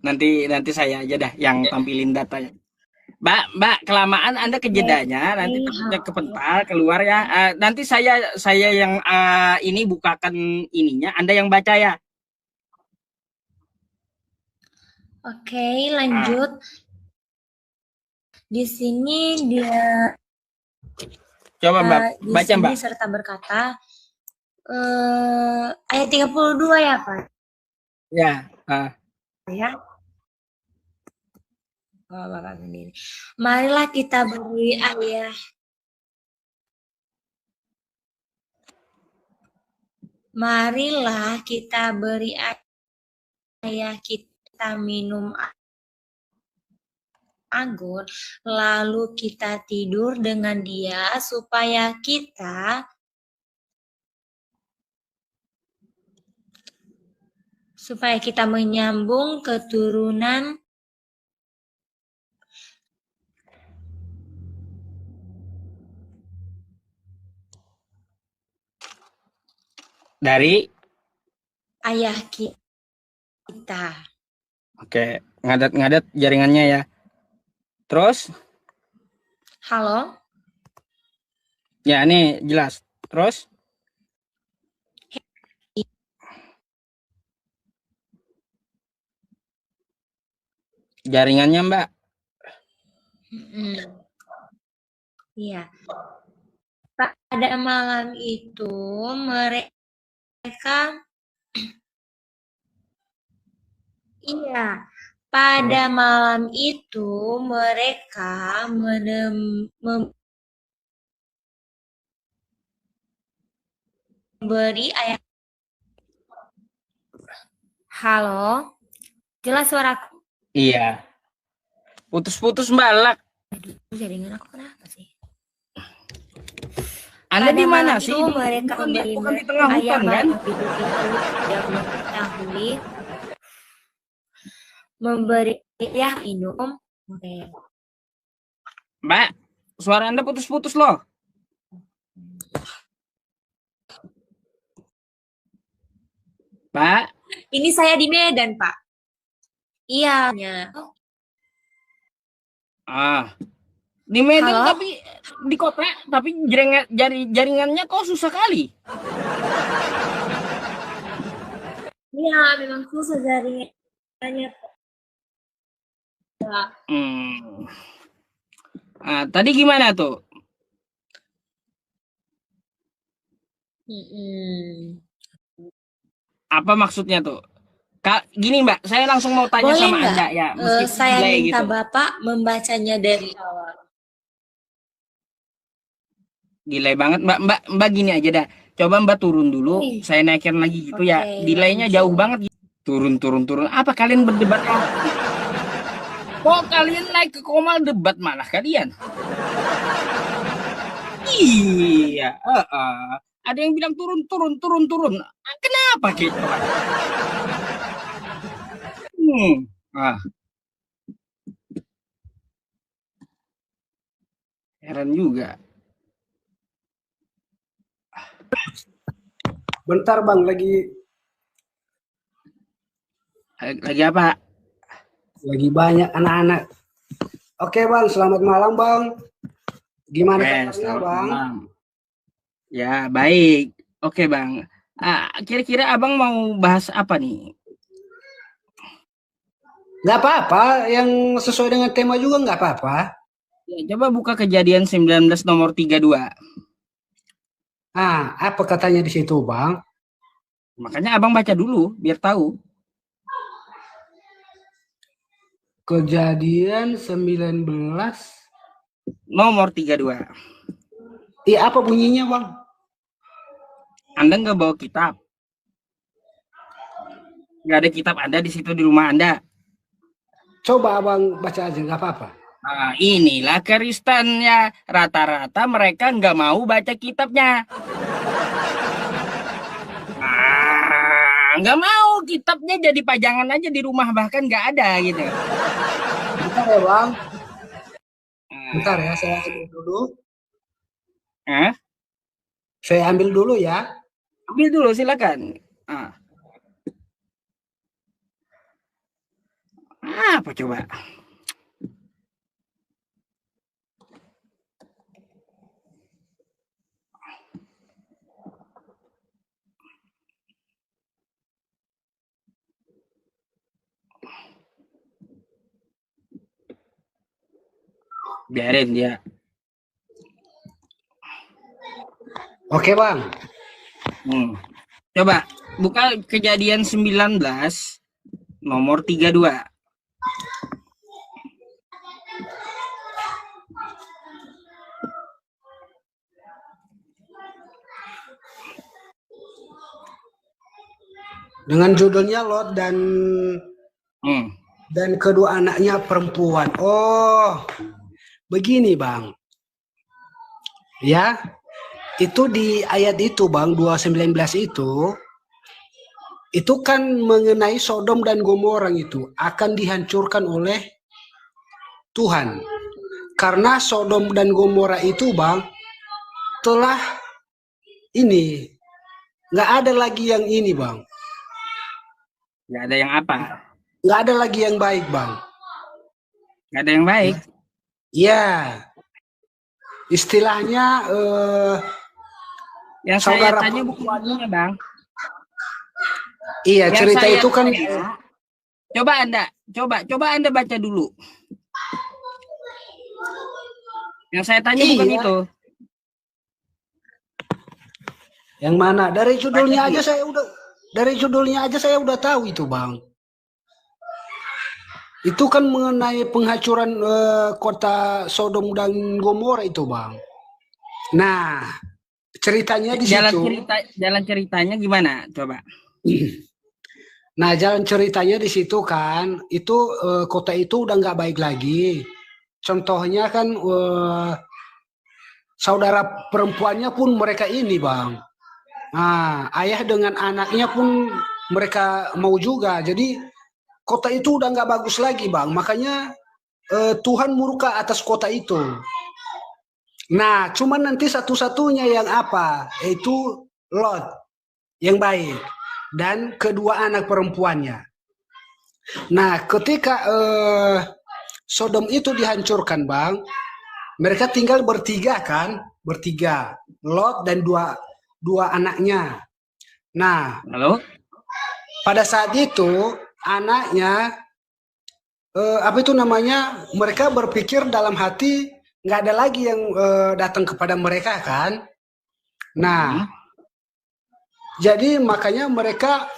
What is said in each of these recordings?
Nanti saya aja dah yang tampilin datanya. Mbak, kelamaan Anda ke jedanya, nanti takutnya kepental keluar ya. Nanti saya yang ini bukakan ininya, Anda yang baca ya. Oke, lanjut. Di sini dia Coba Mbak baca Mbak. serta berkata ayat 32 ya, Pak. Ya. Ya. Oh, Bapak sendiri. Marilah kita beri ayah. Marilah kita beri ayah kita minum anggur, lalu kita tidur dengan dia supaya kita menyambung keturunan dari ayah kita. Oke, ngadat jaringannya ya. Terus? Halo? Ya, ini jelas. Terus? Jaringannya, Mbak. Iya. Pada malam itu mereka pada malam itu mereka memberi ayat. Halo? Jelas suaraku? Iya. Putus-putus Mbak. Jaringan aku kenapa sih? Anda di mana sih? Mereka bukan di tengah hutan kan? Tidak mengetahui memberi ya minum. Oke. Mbak, suara Anda putus-putus loh. Pak. Ini saya di Medan, Pak. Iya. Di Medan. Halo? Tapi di kota, tapi jaringannya kok susah kali. Iya, memang susah jaringannya. Tadi gimana tuh? Apa maksudnya tuh? Gini Mbak, saya langsung mau tanya sama Anda ya. Saya minta gitu. Bapak membacanya dari awal. Delay banget Mbak gini aja dah. Coba Mbak turun dulu, saya naikin lagi gitu ya. Delaynya jauh banget. Turun. Apa kalian berdebat? Kok kalian naik ke komal debat malah kalian? Iya, ada yang bilang turun. Kenapa gitu? Heran juga. Bentar Bang, lagi apa? Lagi banyak anak-anak. Oke Bang, selamat malam Bang. Gimana kabarnya Bang? Malam. Ya baik. Oke Bang. Kira-kira Abang mau bahas apa nih? Nggak apa-apa, yang sesuai dengan tema juga nggak apa-apa. Ya, coba buka Kejadian 19 nomor 32. Apa katanya di situ Bang? Makanya Abang baca dulu biar tahu. Kejadian 19 nomor 32. Iya, apa bunyinya Bang? Anda nggak bawa kitab? Nggak ada kitab Anda di situ di rumah Anda? Coba Abang baca aja, nggak apa-apa. Inilah Kristennya. Rata-rata mereka nggak mau baca kitabnya. Nggak mau, kitabnya jadi pajangan aja di rumah, bahkan nggak ada gitu. Bentar ya Bang. Bentar ya, saya ambil dulu. Saya ambil dulu ya. Ambil dulu, silakan. Apa coba? Biarin dia. Oke Bang. Coba buka Kejadian 19 nomor 32. Dengan judulnya Lot dan kedua anaknya perempuan. Oh, begini Bang. Ya, itu di ayat itu Bang, 2:19 itu kan mengenai Sodom dan Gomora itu akan dihancurkan oleh Tuhan. Karena Sodom dan Gomora itu Bang, telah ini, nggak ada lagi yang ini Bang. Nggak ada yang apa? Nggak ada lagi yang baik Bang. Nggak ada yang baik? Ya, istilahnya yang saya tanya bukan Bang. Iya, yang cerita itu kan tanya, coba Anda baca dulu. Yang saya tanya bukan itu. Yang mana? Dari judulnya aja saya udah tahu itu Bang. Itu kan mengenai penghancuran kota Sodom dan Gomora itu Bang. Nah, ceritanya di situ. Jalan ceritanya gimana? Coba. Nah, jalan ceritanya di situ kan, itu kota itu udah nggak baik lagi. Contohnya kan saudara perempuannya pun mereka ini Bang. Nah, ayah dengan anaknya pun mereka mau juga. Jadi kota itu udah nggak bagus lagi Bang. Makanya Tuhan murka atas kota itu. Nah, cuman nanti satu-satunya yang apa? Yaitu Lot yang baik dan kedua anak perempuannya. Nah, ketika Sodom itu dihancurkan Bang, mereka tinggal bertiga kan, Lot dan dua anaknya. Nah, halo? Pada saat itu anaknya mereka berpikir dalam hati nggak ada lagi yang datang kepada mereka kan. Nah, jadi makanya mereka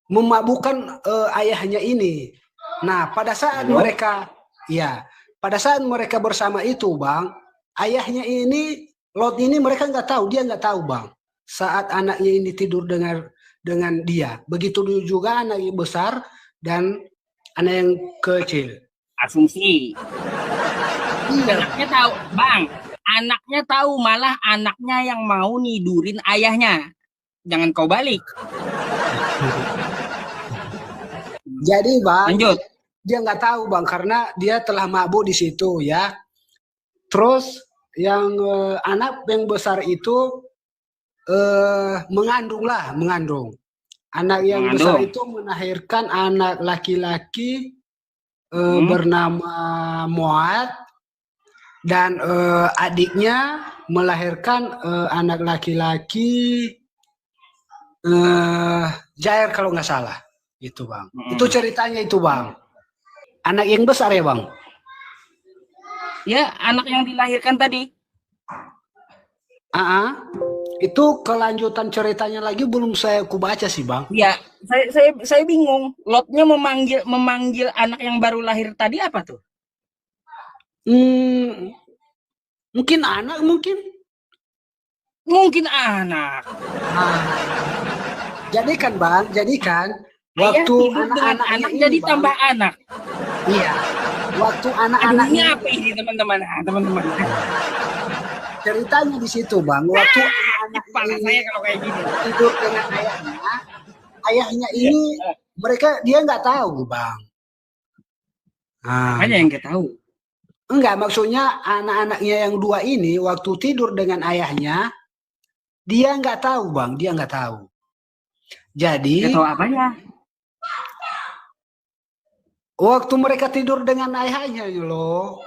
memabukkan ayahnya ini. Nah, pada saat mereka bersama itu Bang, ayahnya ini Lot ini mereka nggak tahu, dia nggak tahu Bang. Saat anaknya ini tidur dengan dia, begitu juga anak yang besar dan anak yang kecil. Asumsi. Anaknya tahu, Bang. Anaknya tahu, malah anaknya yang mau nidurin ayahnya. Jangan kau balik. Jadi Bang, lanjut. Dia nggak tahu Bang karena dia telah mabuk di situ ya. Terus yang anak yang besar itu mengandung. Anak yang besar itu melahirkan anak laki-laki bernama Moab dan adiknya melahirkan anak laki-laki Jair kalau nggak salah. Itu Bang. Itu ceritanya itu Bang. Anak yang besar ya Bang? Ya, anak yang dilahirkan tadi. Itu kelanjutan ceritanya lagi belum saya kubaca sih Bang. Ya, saya bingung. Lotnya memanggil anak yang baru lahir tadi apa tuh? Mungkin anak mungkin. Mungkin anak. Jadikan Bang, waktu anak-anaknya ini jadi Bang, tambah anak. Iya. Waktu anak-anaknya apa ini teman-teman? Teman-teman. Ceritanya di situ Bang, waktu anak-anak saya kalau kayak gini tidur dengan ayahnya ini dia nggak tahu Bang. Hanya yang nggak tahu. Enggak, maksudnya anak-anaknya yang dua ini waktu tidur dengan ayahnya dia nggak tahu Bang, dia nggak tahu. Jadi nggak tahu apanya? Waktu mereka tidur dengan ayahnya loh.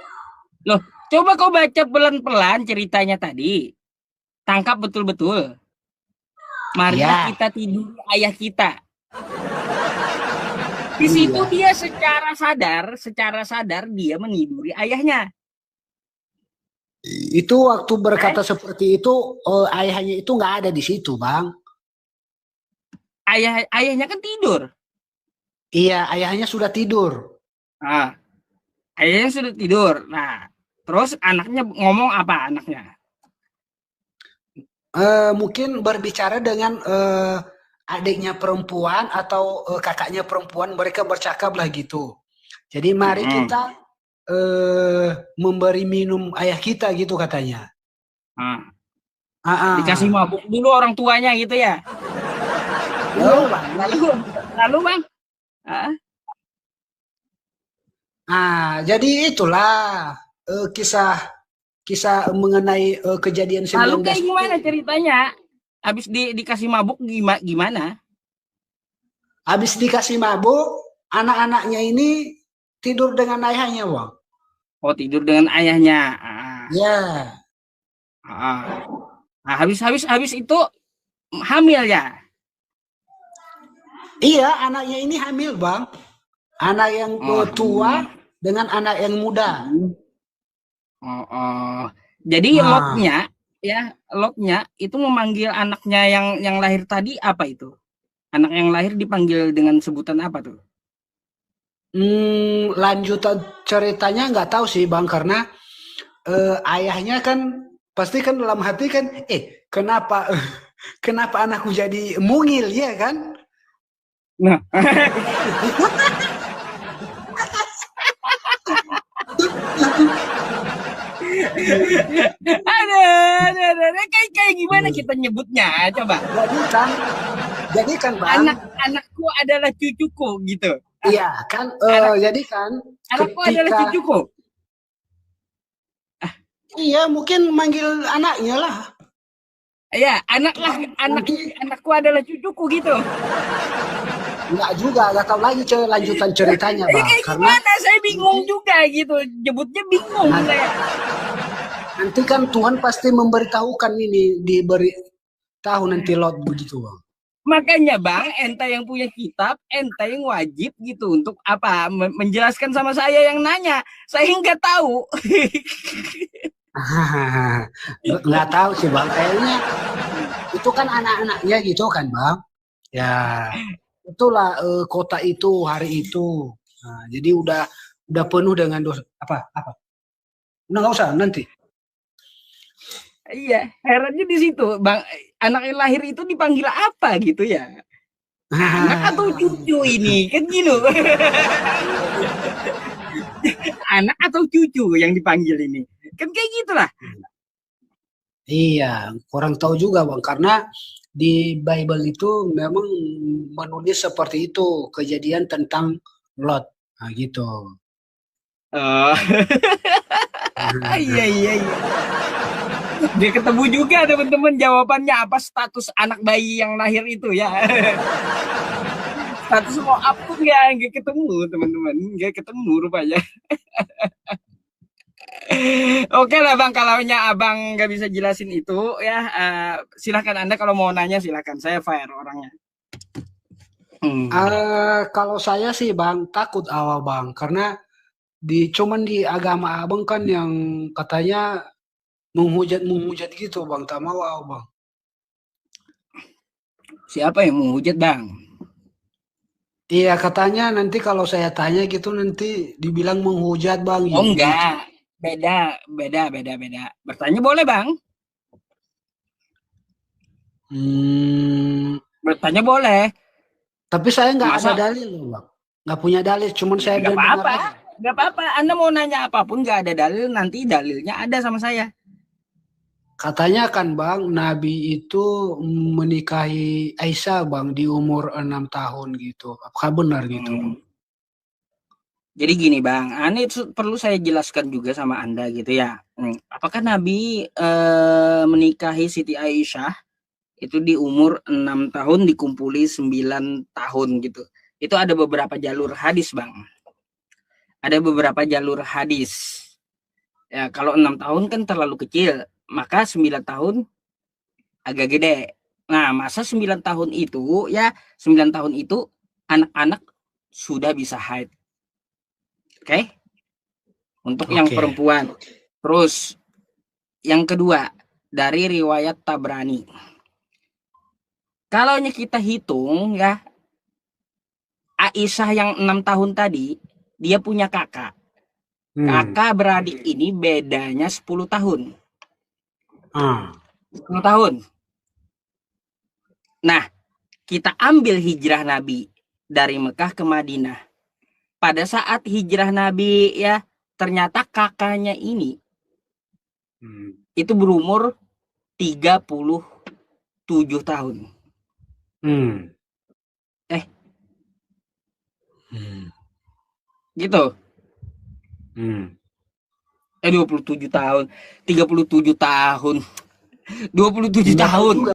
Loh, coba kau baca pelan-pelan ceritanya tadi. Tangkap betul-betul. Marilah Ya, kita tidur ayah kita. Di situ iya. dia secara sadar dia meniduri ayahnya. Itu waktu Eh, berkata seperti itu, ayahnya itu nggak ada di situ, Bang. ayahnya kan tidur. Iya, ayahnya sudah tidur. Nah, ayahnya sudah tidur. Nah, terus anaknya ngomong apa anaknya? Mungkin berbicara dengan adiknya perempuan atau kakaknya perempuan, mereka bercakap lah gitu. Jadi mari Hmm. kita memberi minum ayah kita gitu katanya. Nah, Ah, dikasih ah. mabuk dulu orang tuanya gitu ya. Iya, Lalu, Bang. lalu, lalu bang, ah, Jadi itulah kisah kisah mengenai kejadian lalu 19 kayak itu. gimana ceritanya? Habis dikasih mabuk gimana? Habis dikasih mabuk, anak-anaknya ini tidur dengan ayahnya, Bang. Oh, tidur dengan ayahnya. Ah, Ya, ah. Nah, habis itu hamil ya. iya anaknya ini hamil, Bang. Anak yang Oh, tua hamil. dengan anak yang muda. Oh, oh. Jadi Nah, lotnya itu memanggil anaknya yang lahir tadi apa itu? Anak yang lahir dipanggil dengan sebutan apa tuh? lanjutan ceritanya nggak tahu sih, Bang, karena ayahnya kan pasti kan dalam hati kan, kenapa kenapa anakku jadi mungil ya kan? Nah, ada. Kayak gimana kita nyebutnya? Coba. Jadi kan, jadi kan, Bang, Anakku adalah cucuku gitu. iya kan, Anak jadi kan anakku adalah ketika cucuku. iya mungkin manggil anaknya lah. Ya, Nanti anakku adalah cucuku gitu. nggak juga, nggak tahu lagi lanjutan ceritanya, Bang, Kayak karena gimana? Saya nanti bingung juga gitu. Nyebutnya bingung nah, saya. nanti kan Tuhan pasti memberitahukan ini, diberi tahu nanti Lot begitu, Bang. Makanya Bang, enta yang punya kitab, enta yang wajib gitu untuk apa? Menjelaskan sama saya yang nanya. Saya nggak tahu. Nggak tahu sih, Bang, kayaknya itu kan anak-anaknya gitu kan, Bang. Ya, itulah kota itu hari itu. Nah, jadi udah penuh dengan dosa. Apa? Udah nggak usah nanti. Iya, herannya di situ, Bang. Anak yang lahir itu dipanggil apa gitu ya? Anak atau cucu ini? Kan gitu. Anak atau cucu yang dipanggil ini? Kan kayak gitulah. Iya, kurang tahu juga, Bang, karena di Bible itu memang menulis seperti itu, kejadian tentang Lot. Nah, gitu. Oh, iya. Dia ketemu juga teman-teman jawabannya apa status anak bayi yang lahir itu ya. Status mau up tuh nggak ketemu teman-teman, nggak ketemu rupanya. Oke lah bang, kalau abang nggak bisa jelasin itu ya, silahkan anda kalau mau nanya silahkan, saya fire orangnya. Kalau saya sih, Bang, takut awal, Bang, karena cuman di agama Abang kan yang katanya menghujat gitu, Bang. Tak mau, Bang. Siapa yang mau hujat bang? Iya, katanya nanti kalau saya tanya gitu nanti dibilang menghujat, Bang, Oh gitu. enggak, beda. Bertanya boleh bang, Hmm, bertanya boleh. tapi saya nggak ada Masa dalil loh, Bang. Nggak punya dalil, cuman ya saya nggak dengar apa-apa, aja. nggak apa-apa. Anda mau nanya apapun nggak ada dalil, nanti dalilnya ada sama saya. Katanya kan, Bang, Nabi itu menikahi Aisyah, Bang, di umur 6 tahun gitu. Apakah benar gitu? Hmm. Jadi gini bang, ini perlu saya jelaskan juga sama anda gitu ya. Apakah Nabi menikahi Siti Aisyah itu di umur 6 tahun dikumpuli 9 tahun gitu? Itu ada beberapa jalur hadis bang. ada beberapa jalur hadis. Ya, kalau 6 tahun kan terlalu kecil, maka 9 tahun agak gede. Nah, masa 9 tahun itu ya 9 tahun itu anak-anak sudah bisa haid. Oke? Untuk yang perempuan. Terus yang kedua dari riwayat Tabrani. Kalau kita hitung ya, Aisyah yang 6 tahun tadi, dia punya kakak. Kakak beradik ini bedanya 10 tahun. 10 tahun. Nah, kita ambil hijrah Nabi dari Mekah ke Madinah. Pada saat hijrah Nabi ya, ternyata kakaknya ini itu berumur 37 tahun. Gitu. 27 tahun, 37 tahun, 27 tahun.